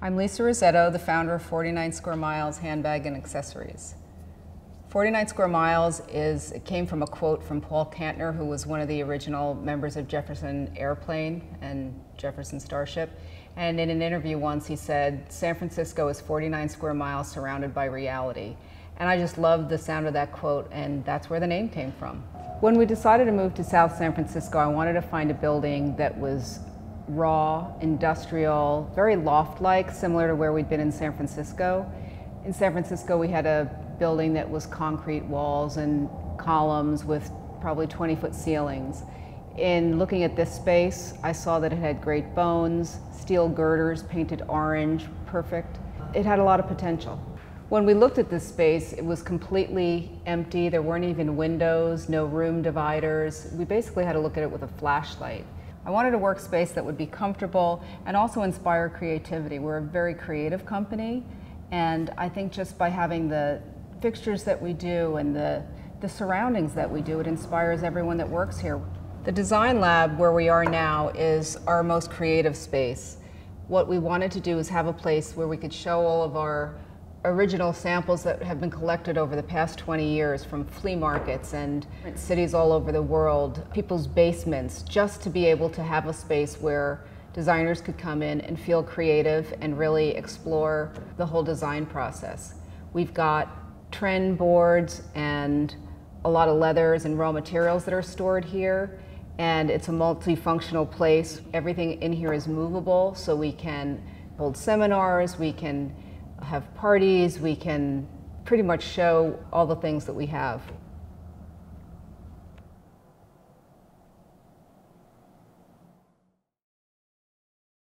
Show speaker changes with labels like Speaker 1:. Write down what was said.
Speaker 1: I'm Lisa Rossetto, the founder of 49 Square Miles Handbag and Accessories. 49 Square Miles it came from a quote from Paul Kantner, who was one of the original members of Jefferson Airplane and Jefferson Starship. And in an interview once he said, "San Francisco is 49 square miles surrounded by reality." And I just loved the sound of that quote, and that's where the name came from. When we decided to move to South San Francisco, I wanted to find a building that was raw, industrial, very loft-like, similar to where we'd been in San Francisco. In San Francisco, we had a building that was concrete walls and columns with probably 20-foot ceilings. In looking at this space, I saw that it had great bones, steel girders painted orange, perfect. It had a lot of potential. When we looked at this space, it was completely empty. There weren't even windows, no room dividers. We basically had to look at it with a flashlight. I wanted a workspace that would be comfortable and also inspire creativity. We're a very creative company, and I think just by having the fixtures that we do and the surroundings that we do, it inspires everyone that works here. The design lab where we are now is our most creative space. What we wanted to do is have a place where we could show all of our original samples that have been collected over the past 20 years from flea markets and cities all over the world, people's basements, just to be able to have a space where designers could come in and feel creative and really explore the whole design process. We've got trend boards and a lot of leathers and raw materials that are stored here, and it's a multifunctional place. Everything in here is movable, so we can hold seminars, we can have parties, we can pretty much show all the things that we have.